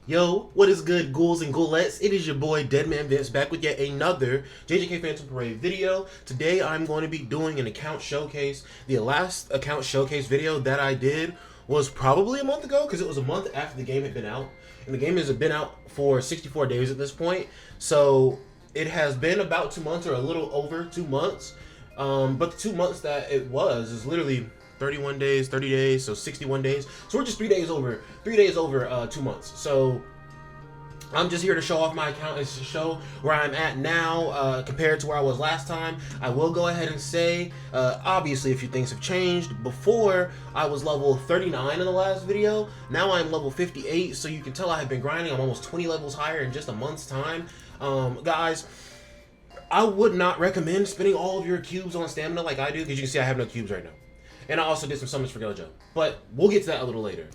Yo, what is good, ghouls and ghoulettes? It is your boy DEADMANVINCE back with yet another JJK Phantom Parade video. Today I'm going to be doing an account showcase. The last account showcase video that I did was probably a month ago because it was a month after the game had been out. And the game has been out for 64 days at this point. So it has been about 2 months or a little over 2 months. But the 2 months that it was is literally 31 days, 30 days, so 61 days. So we're just 3 days over 2 months. So I'm just here to show off my account and to show where I'm at now compared to where I was last time. I will go ahead and say, obviously a few things have changed. Before, I was level 39 in the last video. Now I'm level 58, so you can tell I have been grinding. I'm almost 20 levels higher in just a month's time. Guys, I would not recommend spending all of your cubes on stamina like I do, because you can see I have no cubes right now. And I also did some summons for Gojo, but we'll get to that a little later.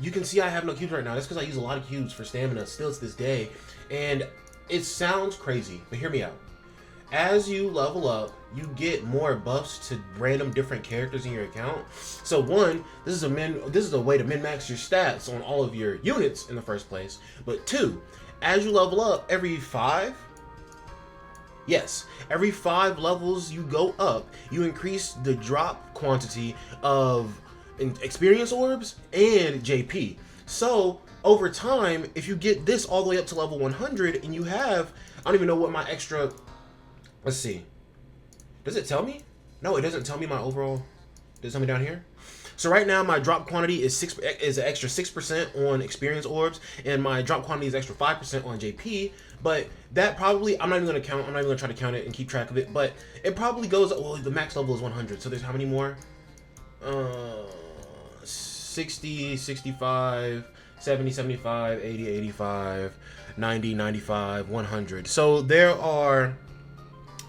You can see I have no cubes right now. That's because I use a lot of cubes for stamina still to this day. And it sounds crazy, but hear me out. As you level up, you get more buffs to random different characters in your account. So one, this is a way to min-max your stats on all of your units in the first place. But two, as you level up every 5 levels you go up, you increase the drop quantity of experience orbs and JP. So over time, if you get this all the way up to level 100 and you have, I don't even know what my extra, let's see, does it tell me? No, it doesn't tell me my overall. Does it tell me down here? So right now my drop quantity is an extra 6% on experience orbs, and my drop quantity is extra 5% on JP. But that probably, I'm not even gonna count. I'm not even gonna try to count it and keep track of it. But it probably goes. Well, the max level is 100. So there's how many more? 60, 65, 70, 75, 80, 85, 90, 95, 100. So there are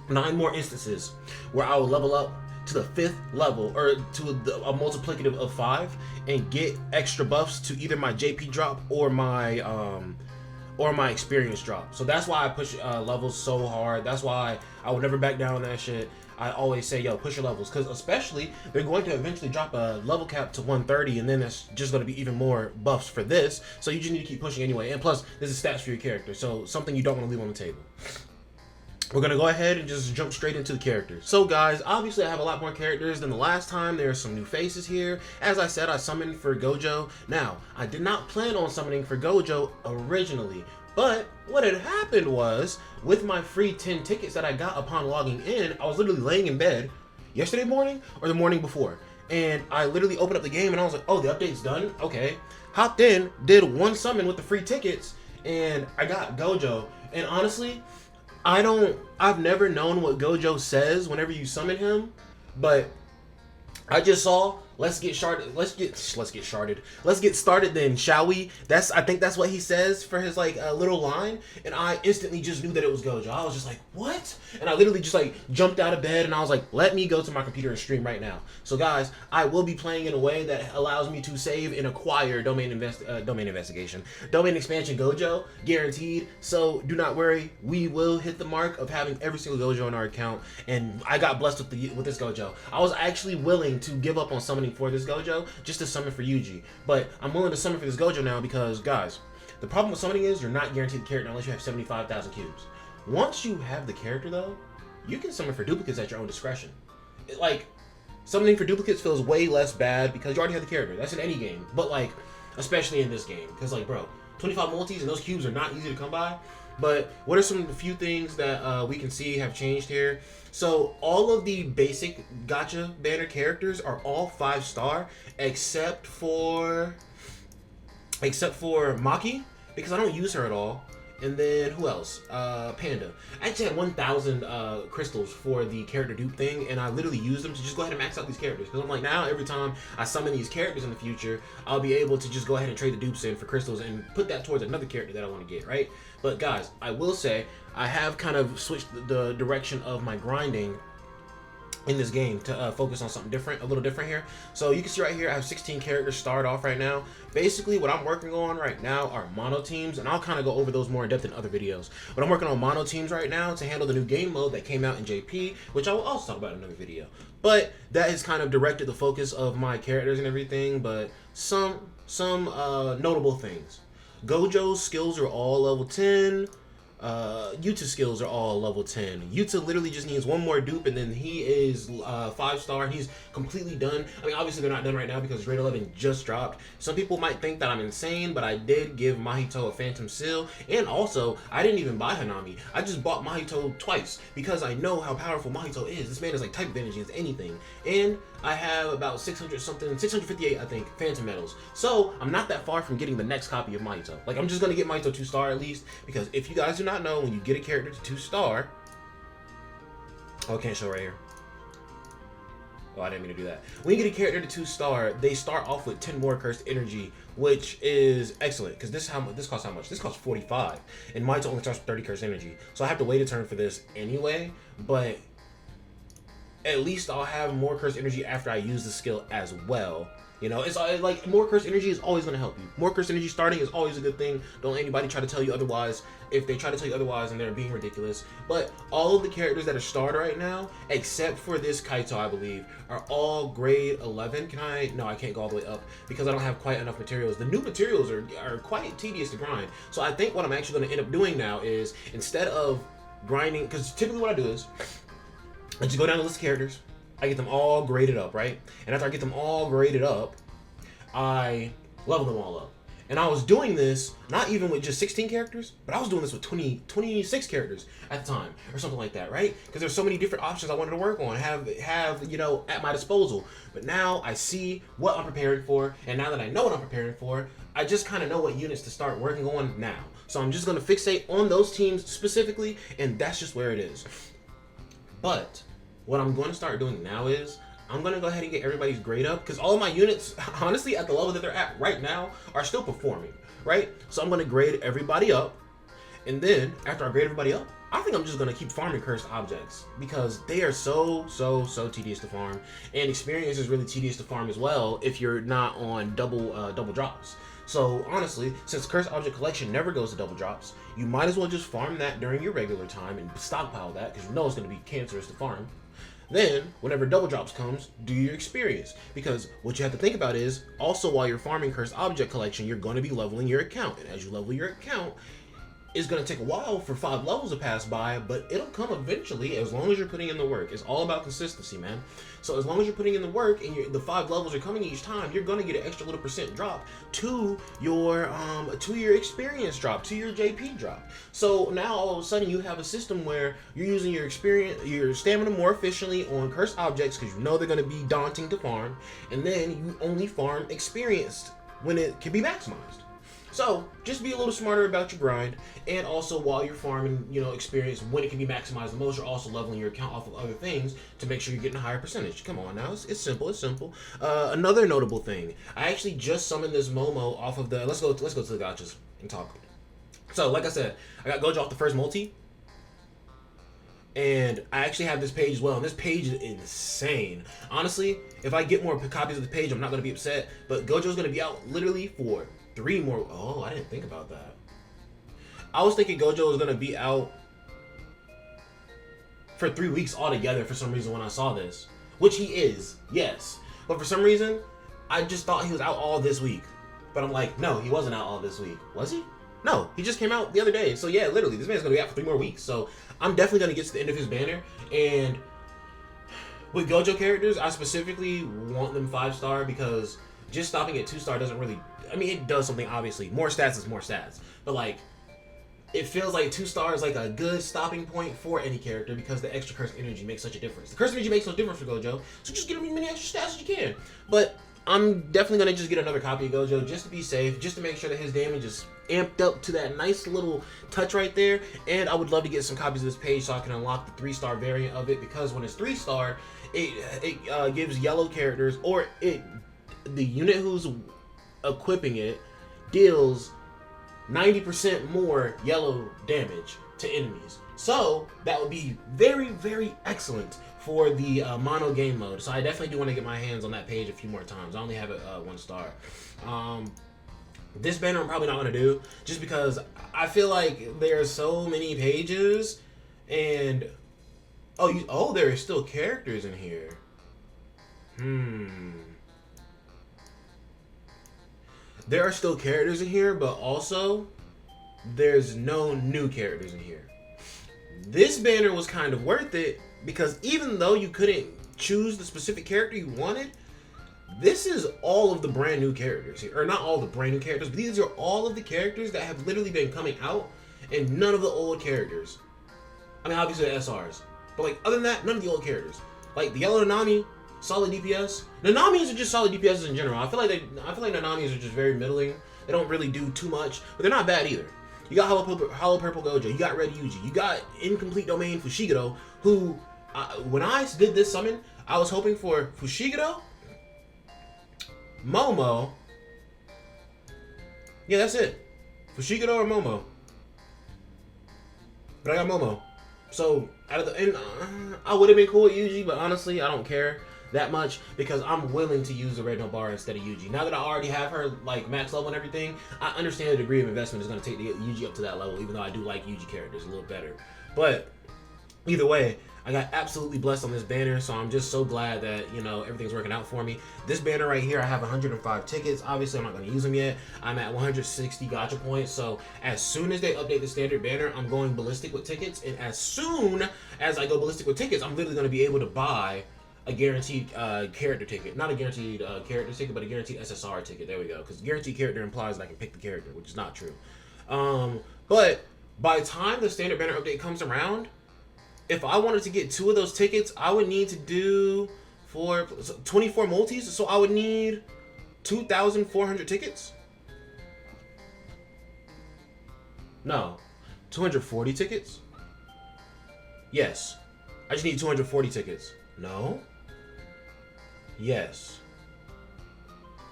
9 more instances where I will level up to the 5th level, or to a multiplicative of 5, and get extra buffs to either my JP drop or my experience drop. So that's why I push levels so hard. That's why I would never back down on that shit. I always say, yo, push your levels, because especially they're going to eventually drop a level cap to 130, and then there's just going to be even more buffs for this. So you just need to keep pushing anyway. And plus, this is stats for your character, so something you don't want to leave on the table. We're going to go ahead and just jump straight into the characters. So guys, obviously I have a lot more characters than the last time. There are some new faces here. As I said, I summoned for Gojo. Now, I did not plan on summoning for Gojo originally, but what had happened was, with my free 10 tickets that I got upon logging in, I was literally laying in bed yesterday morning or the morning before. And I literally opened up the game and I was like, oh, the update's done? Okay. Hopped in, did one summon with the free tickets, and I got Gojo. And honestly, I've never known what Gojo says whenever you summon him, but I just saw, let's get started then, shall we? I think that's what he says for his little line, and I instantly just knew that it was Gojo. I was just like, what? And I literally just jumped out of bed and I was like, let me go to my computer and stream right now. So guys, I will be playing in a way that allows me to save and acquire domain expansion Gojo, guaranteed. So do not worry, we will hit the mark of having every single Gojo in our account, and I got blessed with this Gojo. I was actually willing to give up on summoning for this Gojo just to summon for Yuji, but I'm willing to summon for this Gojo now because, guys, the problem with summoning is you're not guaranteed the character unless you have 75,000 cubes. Once you have the character though, you can summon for duplicates at your own discretion. Summoning for duplicates feels way less bad because you already have the character. That's in any game, but especially in this game, because bro, 25 multis and those cubes are not easy to come by. But what are some few things that we can see have changed here? So all of the basic gacha banner characters are all 5-star except for Maki, because I don't use her at all. And then who else? Panda. I actually had 1,000 crystals for the character dupe thing, and I literally used them to just go ahead and max out these characters. Because I'm like, now every time I summon these characters in the future, I'll be able to just go ahead and trade the dupes in for crystals and put that towards another character that I want to get, right? But guys, I will say I have kind of switched the direction of my grinding in this game to focus on something different, a little different here. So you can see right here, I have 16 characters started off right now. Basically, what I'm working on right now are mono teams, and I'll kind of go over those more in depth in other videos. But I'm working on mono teams right now to handle the new game mode that came out in JP, which I will also talk about in another video. But that has kind of directed the focus of my characters and everything, but some notable things. Gojo's skills are all level 10. Yuta's skills are all level 10. Yuta literally just needs one more dupe and then he is 5-star and he's completely done. I mean, obviously they're not done right now because grade 11 just dropped. Some people might think that I'm insane, but I did give Mahito a Phantom Seal, and also I didn't even buy Hanami. I just bought Mahito twice because I know how powerful Mahito is. This man is like type of energy as anything, and I have about 658 I think Phantom Medals. So I'm not that far from getting the next copy of Mahito. Like, I'm just gonna get Mahito 2-star at least, because if you guys do not know, when you get a character to 2-star, oh, I can't show right here. Oh, I didn't mean to do that. When you get a character to 2-star, they start off with 10 more cursed energy, which is excellent because this costs how much? This costs 45, and Mahito only starts with 30 cursed energy. So I have to wait a turn for this anyway, but at least I'll have more cursed energy after I use the skill as well. You know, it's like more cursed energy is always going to help you. More cursed energy starting is always a good thing. Don't let anybody try to tell you otherwise. If they try to tell you otherwise, and they're being ridiculous. But all of the characters that are starred right now, except for this Kaito, I believe, are all grade 11. Can I? No, I can't go all the way up because I don't have quite enough materials. The new materials are quite tedious to grind. So I think what I'm actually going to end up doing now is, instead of grinding, because typically what I do is I just go down the list of characters. I get them all graded up, right? And after I get them all graded up, I level them all up. And I was doing this not even with just 16 characters, but I was doing this with 26 characters at the time, or something like that, right? Because there's so many different options I wanted to work on, have you know, at my disposal. But now I see what I'm preparing for, and now that I know what I'm preparing for, I just kind of know what units to start working on now. So I'm just going to fixate on those teams specifically, and that's just where it is. But what I'm going to start doing now is I'm going to go ahead and get everybody's grade up, because all of my units, honestly, at the level that they're at right now, are still performing, right? So I'm going to grade everybody up, and then after I grade everybody up, I think I'm just going to keep farming cursed objects, because they are so tedious to farm, and experience is really tedious to farm as well if you're not on double drops. So honestly, since cursed object collection never goes to double drops, you might as well just farm that during your regular time and stockpile that, because you know it's going to be cancerous to farm. Then, whenever double drops comes, do your experience. Because what you have to think about is, also while you're farming cursed object collection, you're going to be leveling your account. And as you level your account, it's going to take a while for 5 levels to pass by, but it'll come eventually as long as you're putting in the work. It's all about consistency, man. So as long as you're putting in the work and the 5 levels are coming each time, you're going to get an extra little % drop to your experience drop, to your JP drop. So now all of a sudden you have a system where you're using your experience, your stamina more efficiently on cursed objects, because you know they're going to be daunting to farm, and then you only farm experienced when it can be maximized. So just be a little smarter about your grind, and also while you're farming, you know, experience when it can be maximized the most, you're also leveling your account off of other things to make sure you're getting a higher percentage. Come on now, it's simple. It's simple. Another notable thing, I actually just summoned this Momo off of the. Let's go to the gachas and talk. So like I said, I got Gojo off the first multi, and I actually have this page as well, and this page is insane. Honestly, if I get more copies of the page, I'm not gonna be upset. But Gojo's gonna be out literally for 3 more. Oh, I didn't think about that. I was thinking Gojo was gonna be out for 3 weeks altogether for some reason when I saw this, which he is, yes. But for some reason, I just thought he was out all this week. But I'm like, no, he wasn't out all this week. Was he? No, he just came out the other day. So yeah, literally, this man's gonna be out for 3 more weeks. So I'm definitely gonna get to the end of his banner. And with Gojo characters, I specifically want them 5-star, because just stopping at 2-star doesn't really, I mean, it does something, obviously. More stats is more stats. But like, it feels like 2-star is like a good stopping point for any character, because the extra cursed energy makes such a difference. The cursed energy makes no difference for Gojo, so just get him as many extra stats as you can. But I'm definitely going to just get another copy of Gojo just to be safe, just to make sure that his damage is amped up to that nice little touch right there. And I would love to get some copies of this page so I can unlock the 3-star variant of it, because when it's 3-star, it gives yellow characters, or the unit who's equipping it deals 90% more yellow damage to enemies. So that would be very excellent for the mono game mode. So I definitely do want to get my hands on that page a few more times. I only have it 1-star. This banner I'm probably not going to do, just because I feel like there are so many pages, and oh, there are still characters in here. there are still characters in here, but also there's no new characters in here. This banner was kind of worth it because even though you couldn't choose the specific character you wanted, this is all of the brand new characters here. Or not all the brand new characters, but these are all of the characters that have literally been coming out, and none of the old characters. I mean, obviously the SRs. But like, other than that, none of the old characters. Like the yellow Nanami, solid DPS. Nanamis are just solid DPS in general. I feel like Nanamis are just very middling. They don't really do too much, but they're not bad either. You got Hollow Purple Gojo, you got Red Yuji, you got Incomplete Domain Fushiguro, who, when I did this summon, I was hoping for Fushiguro, Momo. Yeah, that's it. Fushiguro or Momo. But I got Momo. So, out of the, and I would have been cool with Yuji, but honestly, I don't care that much because I'm willing to use the Red Nobara instead of Yuji. Now that I already have her like max level and everything, I understand the degree of investment is going to take to get Yuji up to that level, even though I do like Yuji characters a little better. But either way, I got absolutely blessed on this banner, so I'm just so glad that, you know, everything's working out for me. This banner right here, I have 105 tickets. Obviously, I'm not going to use them yet. I'm at 160 gacha points, so as soon as they update the standard banner, I'm going ballistic with tickets, and as soon as I go ballistic with tickets, I'm literally going to be able to buy a guaranteed character ticket. Not a guaranteed character ticket, but a guaranteed SSR ticket. There we go. Because guaranteed character implies that I can pick the character, which is not true. But by the time the standard banner update comes around, if I wanted to get 2 of those tickets, I would need to do 24 multis. So I would need 2,400 tickets. No, 240 tickets. Yes, I just need 240 tickets. No. Yes.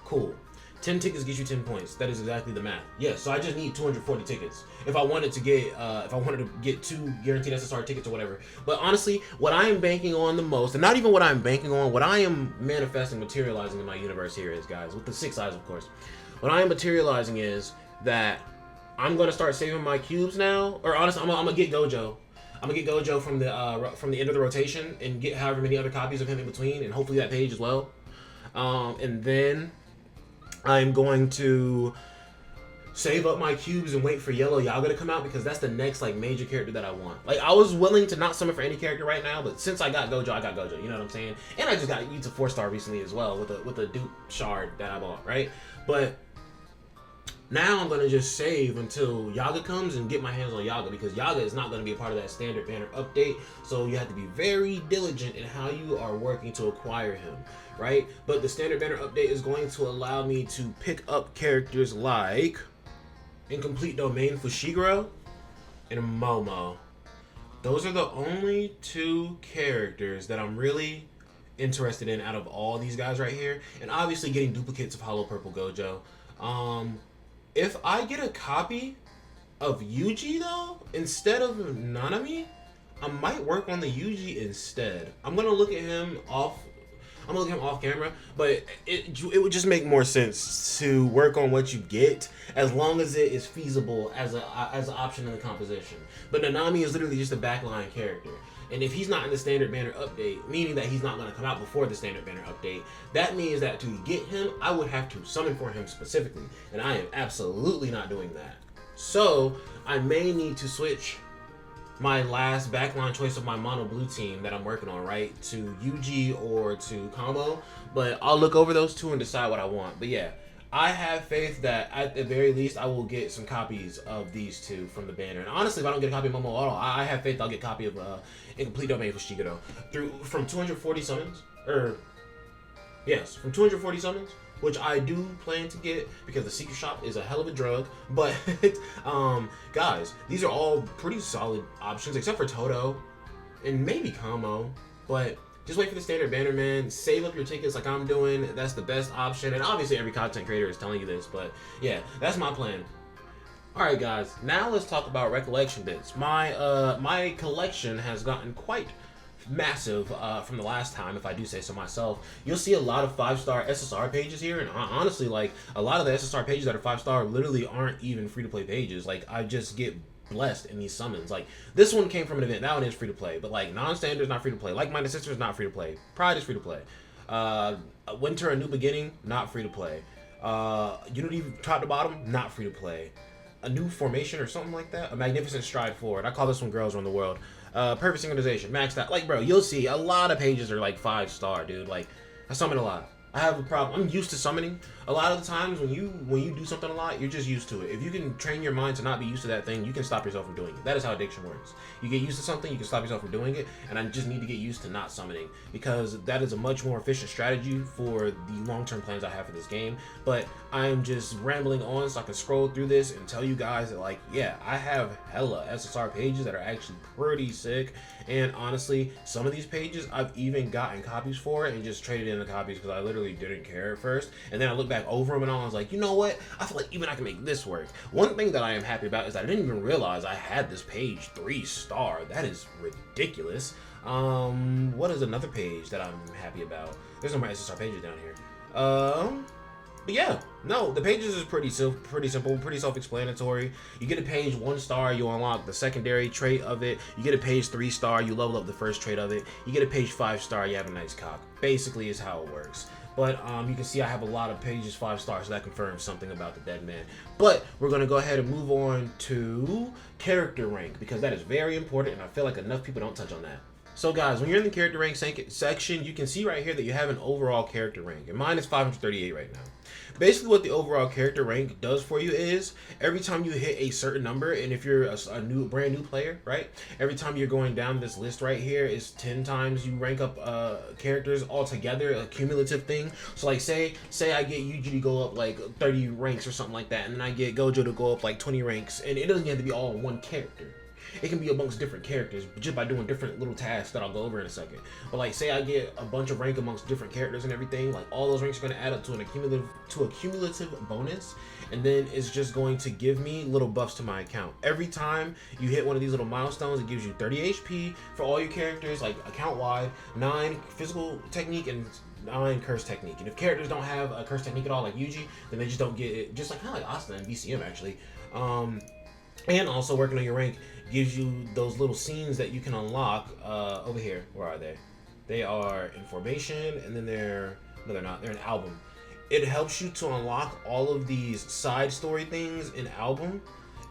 Cool. 10 tickets get you 10 points. That is exactly the math. Yes, so I just need 240 tickets if I wanted to get 2 guaranteed SSR tickets or whatever. But honestly, what I am banking on the most, and not even what I'm banking on, what I am manifesting, materializing in my universe here is, guys, with the 6 eyes, of course. What I am materializing is that I'm gonna start saving my cubes now. Or honestly, I'm gonna get Gojo. I'm gonna get Gojo from the end of the rotation and get however many other copies of him in between, and hopefully that page as well. And then I'm going to save up my cubes and wait for Yellow Yaga to come out because that's the next like major character that I want. Like I was willing to not summon for any character right now, but since I got Gojo, I got Gojo. You know what I'm saying? And I just got Yuta 4-star recently as well with a dupe shard that I bought, right? But now I'm gonna just save until Yaga comes and get my hands on Yaga because Yaga is not gonna be a part of that standard banner update. So you have to be very diligent in how you are working to acquire him, right? But the standard banner update is going to allow me to pick up characters like Incomplete Domain Fushiguro and Momo. Those are the only 2 characters that I'm really interested in out of all these guys right here. And obviously getting duplicates of Hollow Purple Gojo. If I get a copy of Yuji though, instead of Nanami, I might work on the Yuji instead. I'm gonna look at him off camera, but it would just make more sense to work on what you get as long as it is feasible as an option in the composition. But Nanami is literally just a backline character. And if he's not in the standard banner update, meaning that he's not going to come out before the standard banner update, that means that to get him, I would have to summon for him specifically. And I am absolutely not doing that. So I may need to switch my last backline choice of my mono blue team that I'm working on, right, to Yuji or to Kamo. But I'll look over those 2 and decide what I want. But yeah, I have faith that at the very least I will get some copies of these 2 from the banner. And honestly, if I don't get a copy of Momo at all, I have faith I'll get a copy of Incomplete Domain Fushiguro from 240 summons, or yes, from 240 summons, which I do plan to get because the secret shop is a hell of a drug. But guys, these are all pretty solid options except for Toto and maybe Kamo. But just wait for the standard banner, man. Save up your tickets like I'm doing. That's the best option. And obviously every content creator is telling you this, but yeah, that's my plan. Alright guys, now let's talk about Recollection Bits. My collection has gotten quite massive from the last time, if I do say so myself. You'll see a lot of 5-star SSR pages here, and honestly, like, a lot of the SSR pages that are 5-star literally aren't even free-to-play pages. Like, I just get blessed in these summons. Like, this one came from an event. That one is free-to-play, but, like, Non-Standard is not free-to-play. Like-Minded Sister is not free-to-play. Pride is free-to-play. Winter: A New Beginning, not free-to-play. Unity top to bottom, not free to play. A new formation or something like that. A magnificent stride forward. I call this one Girls Run the World. Perfect synchronization, maxed out. Like, bro, you'll see a lot of pages are like 5-star, dude. Like, I summon a lot. I have a problem. I'm used to summoning. A lot of the times when you do something a lot, you're just used to it. If you can train your mind to not be used to that thing, you can stop yourself from doing it. That is how addiction works. You get used to something, you can stop yourself from doing it, and I just need to get used to not summoning, because that is a much more efficient strategy for the long-term plans I have for this game. But I'm just rambling on so I can scroll through this and tell you guys that, like, yeah, I have hella SSR pages that are actually pretty sick. And honestly, some of these pages I've even gotten copies for and just traded in the copies because I literally didn't care at first. And then I looked back over them and I was like, you know what? I feel like even I can make this work. One thing that I am happy about is that I didn't even realize I had this page 3-star. That is ridiculous. What is another page that I'm happy about? There's no more SSR pages down here. But yeah, no, the pages is pretty simple, pretty self-explanatory. You get a page 1-star, you unlock the secondary trait of it. You get a page 3-star, you level up the first trait of it. You get a page 5-star, you have a nice cock. Basically is how it works. But you can see I have a lot of pages 5-stars, so that confirms something about the dead man. But we're going to go ahead and move on to character rank, because that is very important, and I feel like enough people don't touch on that. So guys, when you're in the character rank section, you can see right here that you have an overall character rank, and mine is 538 right now. Basically what the overall character rank does for you is, every time you hit a certain number, and if you're a brand new player, right, every time you're going down this list right here is 10 times you rank up characters altogether, a cumulative thing. So like say I get Yuji to go up like 30 ranks or something like that, and then I get Gojo to go up like 20 ranks, and it doesn't have to be all one character. It can be amongst different characters, just by doing different little tasks that I'll go over in a second. But like, say I get a bunch of rank amongst different characters and everything, like all those ranks are going to add up to a cumulative bonus, and then it's just going to give me little buffs to my account. Every time you hit one of these little milestones, it gives you 30 HP for all your characters, like account-wide, 9 physical technique, and 9 curse technique. And if characters don't have a curse technique at all, like Yuji, then they just don't get it. Just like kind of like Asta and BCM actually. And also working on your rank gives you those little scenes that you can unlock over here. Where are they? They are in formation, and then they're not. They're an album. It helps you to unlock all of these side story things in album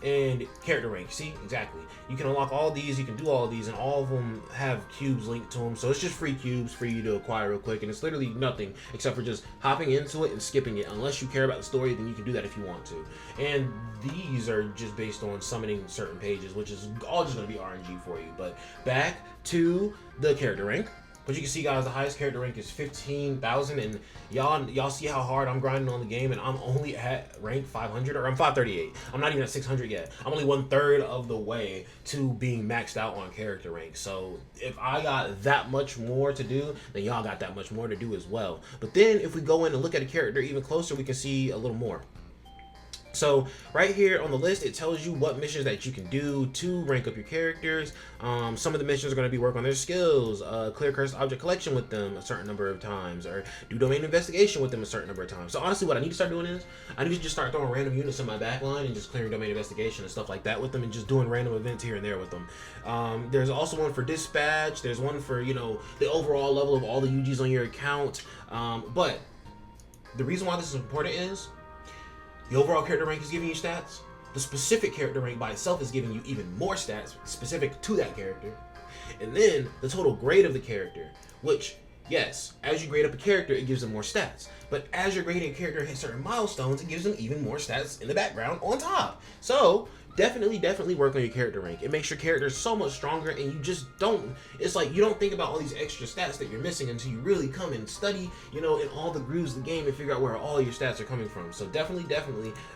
and character rank. See, exactly. You can unlock all these. You can do all of these, and all of them have cubes linked to them. So it's just free cubes for you to acquire real quick, and it's literally nothing except for just hopping into it and skipping it. Unless you care about the story, then you can do that if you want to. And these are just based on summoning certain pages, which is all just going to be RNG for you. But back to the character rank. But you can see, guys, the highest character rank is 15,000, and y'all see how hard I'm grinding on the game, and I'm only at rank 500, or I'm 538. I'm not even at 600 yet. I'm only 1/3 of the way to being maxed out on character rank. So if I got that much more to do, then y'all got that much more to do as well. But then if we go in and look at a character even closer, we can see a little more. So right here on the list, it tells you what missions that you can do to rank up your characters. Some of the missions are going to be work on their skills, clear cursed object collection with them a certain number of times, or do domain investigation with them a certain number of times. So honestly, what I need to start doing is, I need to just start throwing random units in my backline and just clearing domain investigation and stuff like that with them, and just doing random events here and there with them. There's also one for dispatch. There's one for, you know, the overall level of all the UGs on your account. But the reason why this is important is, the overall character rank is giving you stats. The specific character rank by itself is giving you even more stats specific to that character. And then the total grade of the character, which, yes, as you grade up a character, it gives them more stats. But as you're grading a character hit certain milestones, it gives them even more stats in the background on top. So definitely work on your character rank. It makes your character so much stronger, and you just don't, it's like you don't think about all these extra stats that you're missing until you really come and study, you know, in all the grooves of the game and figure out where all your stats are coming from. So definitely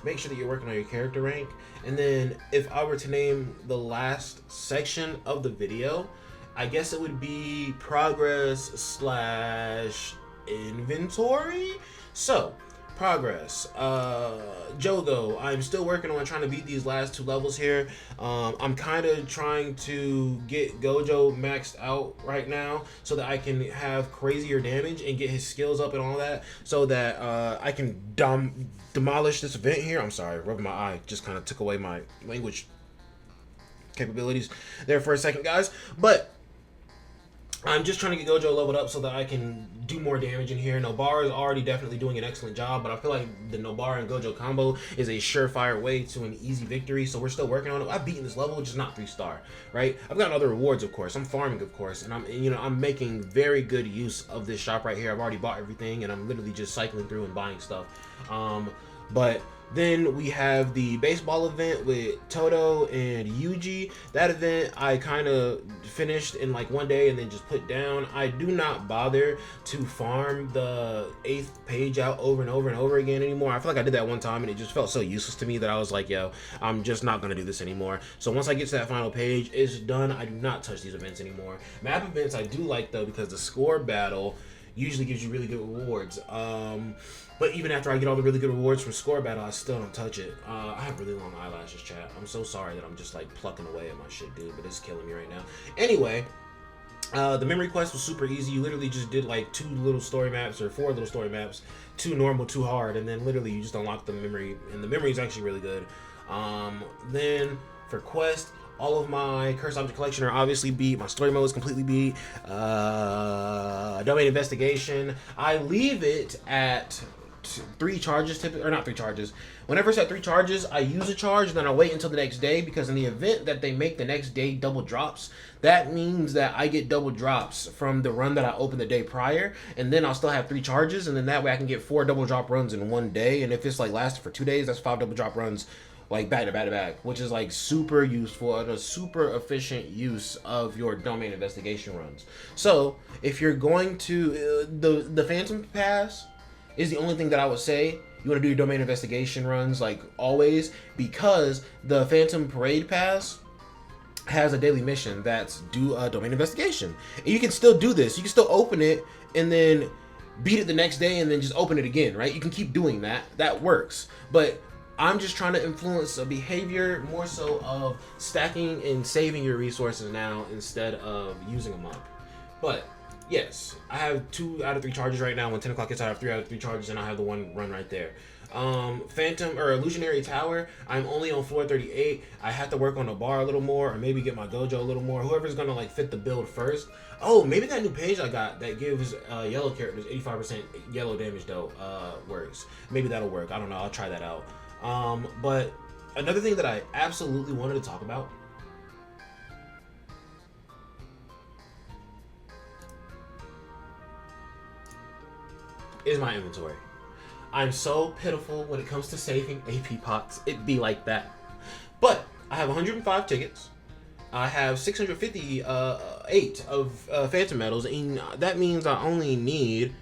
make sure that you're working on your character rank. And then if I were to name the last section of the video, I guess it would be progress / inventory. So progress, Jogo, I'm still working on trying to beat these last 2 levels here. I'm kind of trying to get Gojo maxed out right now so that I can have crazier damage and get his skills up and all that, so that I can demolish this event here. I'm sorry, rubbing my eye just kind of took away my language capabilities there for a second, guys. But I'm just trying to get Gojo leveled up so that I can do more damage in here. Nobara is already definitely doing an excellent job, but I feel like the Nobara and Gojo combo is a surefire way to an easy victory, so we're still working on it. I've beaten this level, just not 3-star, right? I've gotten other rewards, of course. I'm farming, of course, and I'm making very good use of this shop right here. I've already bought everything, and I'm literally just cycling through and buying stuff. But then we have the baseball event with Toto and Yuji. That event I kind of finished in like one day and then just put down. I do not bother to farm the 8th page out over and over and over again anymore. I feel like I did that one time and it just felt so useless to me that I was like, yo, I'm just not going to do this anymore. So once I get to that final page, it's done. I do not touch these events anymore. Map events I do like though, because the score battle usually gives you really good rewards. But even after I get all the really good rewards from score battle, I still don't touch it. I have really long eyelashes, chat. I'm so sorry that I'm just like plucking away at my shit, dude, but it's killing me right now. Anyway, the memory quest was super easy. You literally just did like 2 little story maps or 4 little story maps, 2 normal, 2 hard, and then literally you just unlock the memory, and the memory is actually really good. Then for quest, all of my cursed object collection are obviously beat. My story mode is completely beat. Domain investigation, I leave it at 3 charges, or not 3 charges. Whenever it's at 3 charges, I use a charge, and then I wait until the next day, because in the event that they make the next day double drops, that means that I get double drops from the run that I opened the day prior, and then I'll still have 3 charges, and then that way I can get 4 double drop runs in one day, and if it's like lasted for 2 days, that's 5 double drop runs like back to back to back, which is like super useful and a super efficient use of your domain investigation runs. So if you're going to the Phantom Pass is the only thing that I would say you want to do your domain investigation runs like always, because the Phantom Parade Pass has a daily mission that's do a domain investigation, and you can still do this. You can still open it and then beat it the next day and then just open it again, right? You can keep doing that. That works. But I'm just trying to influence a behavior more so of stacking and saving your resources now instead of using them up. But yes, I have 2 out of 3 charges right now. When 10 o'clock hits, I have 3 out of 3 charges, and I have the 1 run right there. Phantom or Illusionary Tower, I'm only on floor 38. I have to work on the bar a little more, or maybe get my Gojo a little more. Whoever's gonna like fit the build first. Oh, maybe that new page I got that gives yellow characters 85% yellow damage though works. Maybe that'll work. I don't know. I'll try that out. But another thing that I absolutely wanted to talk about is my inventory. I'm so pitiful when it comes to saving AP pots. It be like that. But I have 105 tickets. I have 658 of Phantom Medals, and that means I only need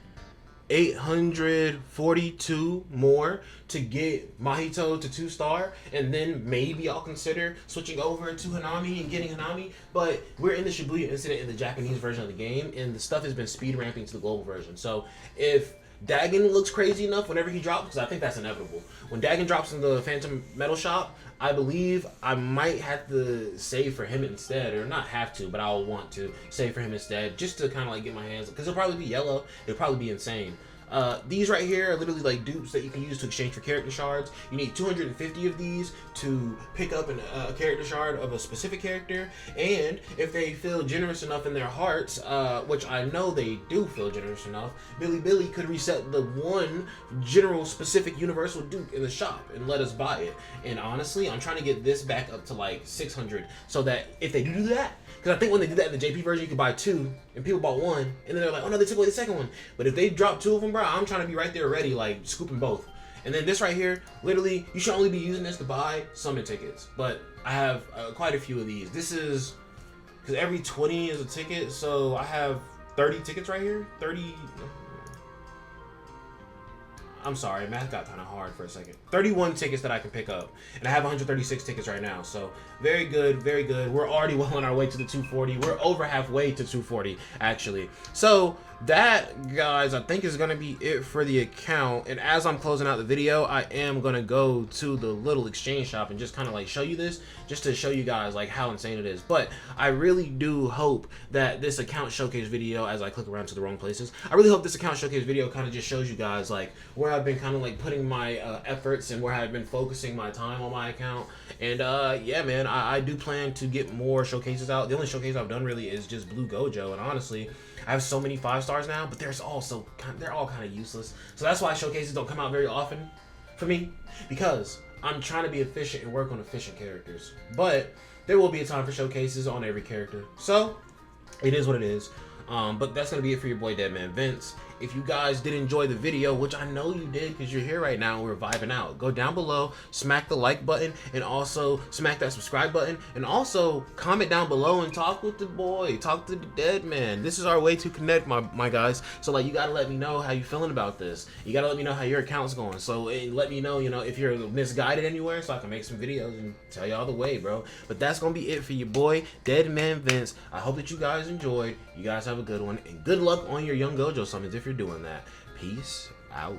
842 more to get Mahito to 2-star, and then maybe I'll consider switching over to Hanami and getting Hanami. But we're in the Shibuya incident in the Japanese version of the game, and the stuff has been speed ramping to the global version. So if Dagon looks crazy enough whenever he drops, because I think that's inevitable, when Dagon drops in the Phantom Metal Shop, I believe I might have to save for him instead, or not have to, but I'll want to save for him instead, just to kind of like get my hands, because it'll probably be yellow, it'll probably be insane. These right here are literally like dupes that you can use to exchange for character shards. You need 250 of these to pick up a character shard of a specific character, and if they feel generous enough in their hearts, which I know they do feel generous enough, Billy could reset the 1 general specific universal dupe in the shop and let us buy it. And honestly, I'm trying to get this back up to like 600, so that if they do that, because I think when they did that in the JP version, you could buy 2, and people bought 1, and then they're like, oh no, they took away the second one. But if they drop 2 of them, bro, I'm trying to be right there ready, like scooping both. And then this right here, literally, you should only be using this to buy summon tickets. But I have quite a few of these. This is, because every 20 is a ticket, so I have 30 tickets right here. 30, I'm sorry, math got kind of hard for a second. 31 tickets that I can pick up, and I have 136 tickets right now, so very good, very good. We're already well on our way to the 240. We're over halfway to 240, actually. So that, guys, I think is gonna be it for the account. And as I'm closing out the video, I am gonna go to the little exchange shop and just kind of like show you this, just to show you guys like how insane it is. But I really do hope that this account showcase video, as I click around to the wrong places, I really hope this account showcase video kind of just shows you guys like where I've been kind of like putting my efforts and where I've been focusing my time on my account. And yeah, man, I do plan to get more showcases out. The only showcase I've done really is just Blue Gojo, and honestly, I have so many 5 stars now, but they're all kind of useless. So that's why showcases don't come out very often for me, because I'm trying to be efficient and work on efficient characters. But there will be a time for showcases on every character. So it is what it is. But that's going to be it for your boy DEADMANVINCE. If you guys did enjoy the video, which I know you did because you're here right now and we're vibing out, go down below, smack the like button, and also smack that subscribe button, and also comment down below and talk with the boy, talk to the dead man. This is our way to connect, my guys. So like, you gotta let me know how you feeling about this. You gotta let me know how your account's going. So let me know, if you're misguided anywhere, so I can make some videos and tell y'all the way, bro. But that's gonna be it for your boy DEADMANVINCE. I hope that you guys enjoyed. You guys have a good one, and good luck on your young Gojo summons if you're doing that. Peace out.